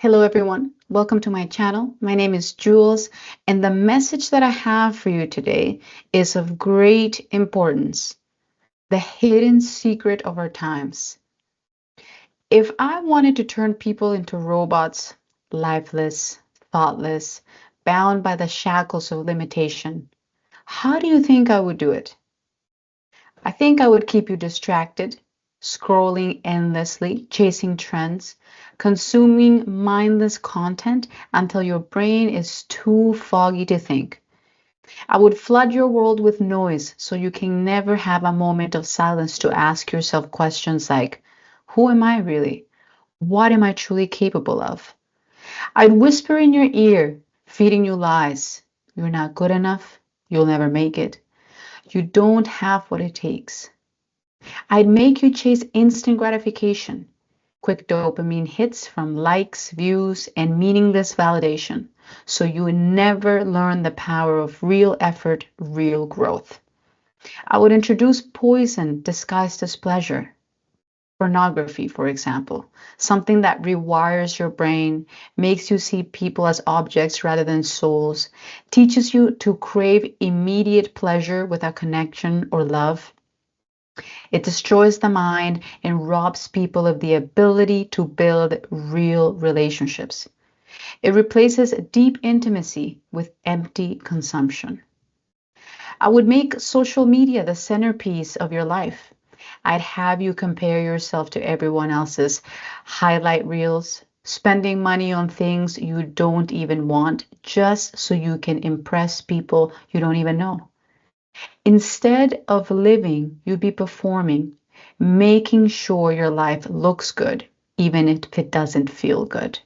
Hello, everyone. Welcome to my channel. My name is Jules, and the message that I have for you today is of great importance: the hidden secret of our times. If I wanted to turn people into robots, lifeless, thoughtless, bound by the shackles of limitation, how do you think I would do it? I think I would keep you distracted, scrolling endlessly, chasing trends, consuming mindless content until your brain is too foggy to think. I would flood your world with noise so you can never have a moment of silence to ask yourself questions like, who am I really? What am I truly capable of? I'd whisper in your ear, feeding you lies. You're not good enough. You'll never make it. You don't have what it takes. I'd make you chase instant gratification, quick dopamine hits from likes, views, and meaningless validation, so you would never learn the power of real effort, real growth. I would introduce poison disguised as pleasure. Pornography, for example, something that rewires your brain, makes you see people as objects rather than souls, teaches you to crave immediate pleasure without connection or love. It destroys the mind and robs people of the ability to build real relationships. It replaces deep intimacy with empty consumption. I would make social media the centerpiece of your life. I'd have you compare yourself to everyone else's highlight reels, spending money on things you don't even want just so you can impress people you don't even know. Instead of living, you'd be performing, making sure your life looks good, even if it doesn't feel good.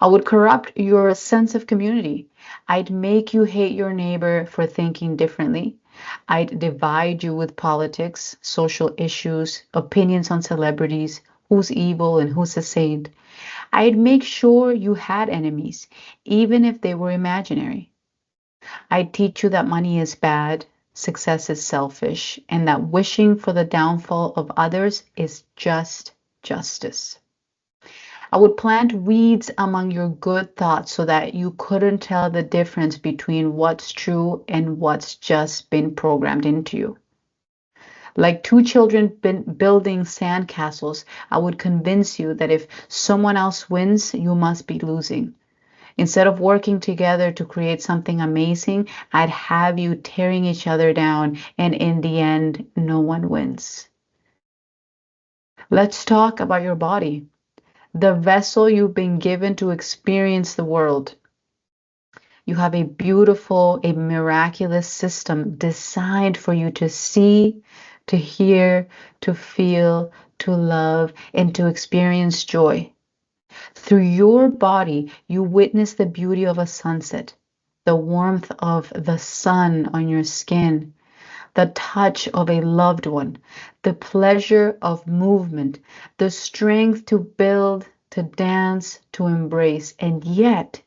I would corrupt your sense of community. I'd make you hate your neighbor for thinking differently. I'd divide you with politics, social issues, opinions on celebrities, who's evil and who's a saint. I'd make sure you had enemies, even if they were imaginary. I teach you that money is bad, success is selfish, and that wishing for the downfall of others is just justice. I would plant weeds among your good thoughts so that you couldn't tell the difference between what's true and what's just been programmed into you. Like two children building sandcastles, I would convince you that if someone else wins, you must be losing. Instead of working together to create something amazing, I'd have you tearing each other down, and in the end, no one wins. Let's talk about your body, the vessel you've been given to experience the world. You have a beautiful, a miraculous system designed for you to see, to hear, to feel, to love, and to experience joy. Through your body, you witness the beauty of a sunset, the warmth of the sun on your skin, the touch of a loved one, the pleasure of movement, the strength to build, to dance, to embrace. And yet,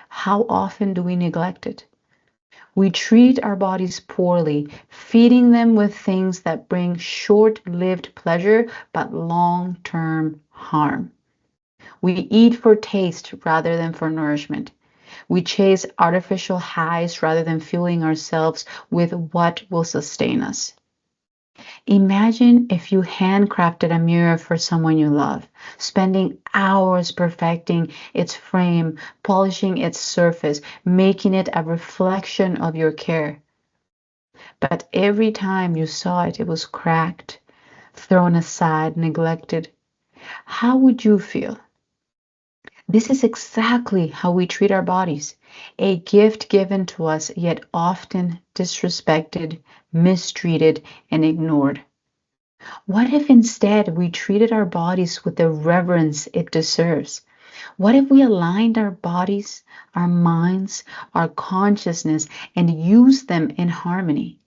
how often do we neglect it? We treat our bodies poorly, feeding them with things that bring short lived pleasure but long term harm. We eat for taste rather than for nourishment. We chase artificial highs rather than fueling ourselves with what will sustain us. Imagine if you handcrafted a mirror for someone you love, spending hours perfecting its frame, polishing its surface, making it a reflection of your care. But every time you saw it, it was cracked, thrown aside, neglected. How would you feel? This is exactly how we treat our bodies, a gift given to us, yet often disrespected, mistreated, and ignored. What if instead we treated our bodies with the reverence it deserves? What if we aligned our bodies, our minds, our consciousness, and used them in harmony?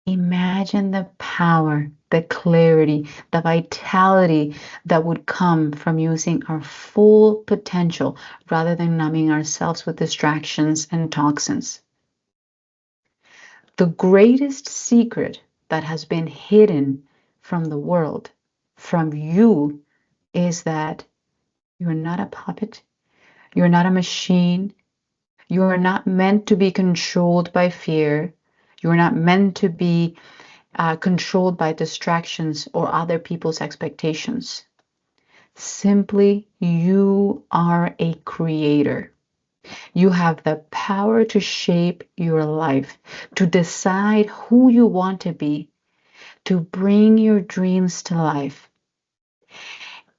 Imagine the power, the clarity, the vitality that would come from using our full potential rather than numbing ourselves with distractions and toxins. The greatest secret that has been hidden from the world, from you, is that You're not a puppet. You're not a machine. You are not meant to be controlled by fear. You are not meant to be controlled by distractions or other people's expectations. Simply, you are a creator. You have the power to shape your life, to decide who you want to be, to bring your dreams to life.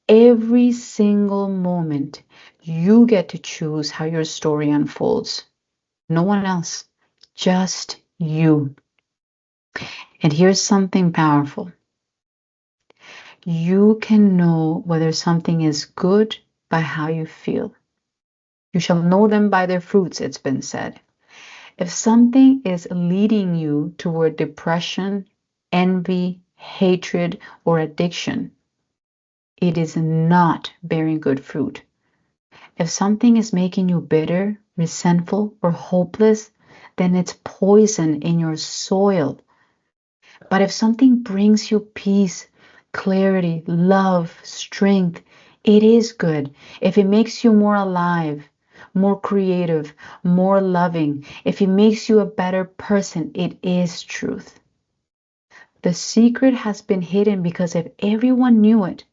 Every single moment, you get to choose how your story unfolds. No one else, just you. And here's something powerful. You can know whether something is good by how you feel. You shall know them by their fruits, it's been said. If something is leading you toward depression, envy, hatred, or addiction, it is not bearing good fruit. If something is making you bitter, resentful, or hopeless, then it's poison in your soil. But if something brings you peace, clarity, love, strength, it is good. If it makes you more alive, more creative, more loving, if it makes you a better person, it is truth. The secret has been hidden because if everyone knew it,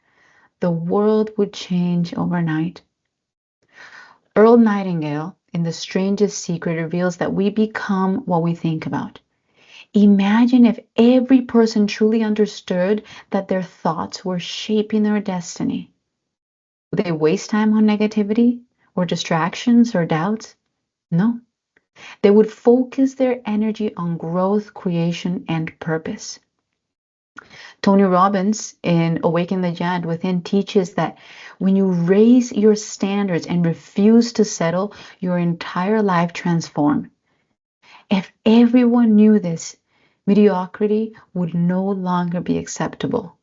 the world would change overnight. Earl Nightingale, in The Strangest Secret, reveals that we become what we think about. Imagine if every person truly understood that their thoughts were shaping their destiny. Would they waste time on negativity or distractions or doubts? No. They would focus their energy on growth, creation, and purpose. Tony Robbins in Awaken the Giant Within teaches that when you raise your standards and refuse to settle, your entire life transforms. If everyone knew this, mediocrity would no longer be acceptable.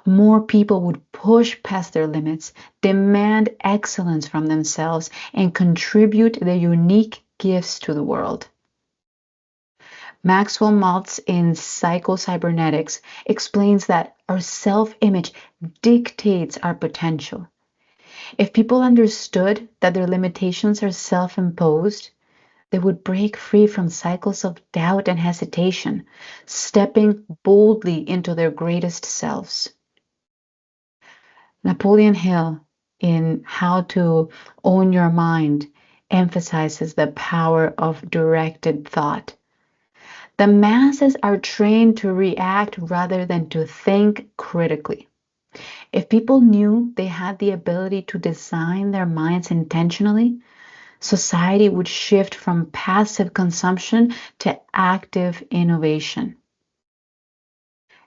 More people would push past their limits, demand excellence from themselves, and contribute their unique gifts to the world. Maxwell Maltz in Psycho-Cybernetics explains that our self-image dictates our potential. If people understood that their limitations are self-imposed, they would break free from cycles of doubt and hesitation, stepping boldly into their greatest selves. Napoleon Hill, in How to Own Your Mind, emphasizes the power of directed thought. The masses are trained to react rather than to think critically. If people knew they had the ability to design their minds intentionally, society would shift from passive consumption to active innovation.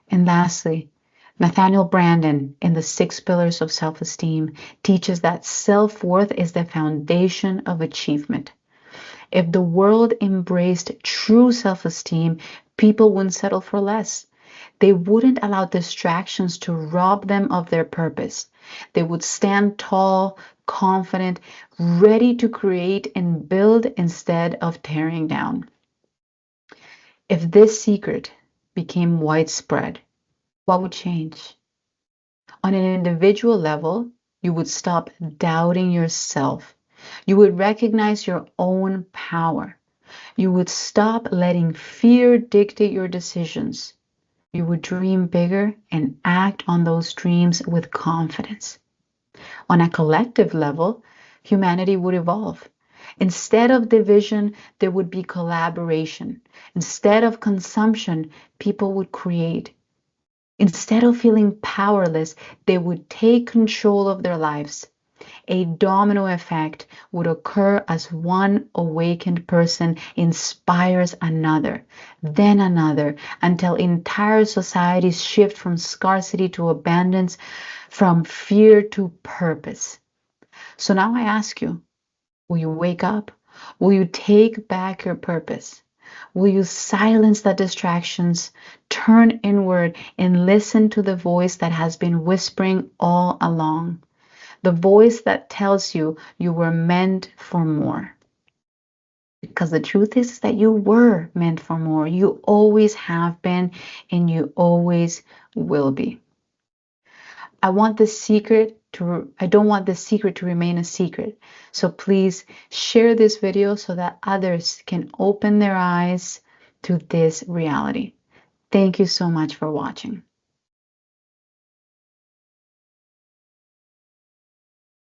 And lastly, Nathaniel Branden in The 6 Pillars of Self-Esteem teaches that self-worth is the foundation of achievement. If the world embraced true self-esteem, people wouldn't settle for less. They wouldn't allow distractions to rob them of their purpose. They would stand tall, confident, ready to create and build instead of tearing down. If this secret became widespread, what would change? On an individual level, you would stop doubting yourself. You would recognize your own power. You would stop letting fear dictate your decisions. You would dream bigger and act on those dreams with confidence. On a collective level, humanity would evolve. Instead of division, there would be collaboration. Instead of consumption, people would create. Instead of feeling powerless, they would take control of their lives. A domino effect would occur as one awakened person inspires another, then another, until entire societies shift from scarcity to abundance, from fear to purpose. So now I ask you, will you wake up? Will you take back your purpose? Will you silence the distractions, turn inward, and listen to the voice that has been whispering all along? The voice that tells you you were meant for more. Because the truth is that you were meant for more. You always have been, and you always will be. I want the secret I don't want this secret to remain a secret. So please share this video so that others can open their eyes to this reality. Thank you so much for watching.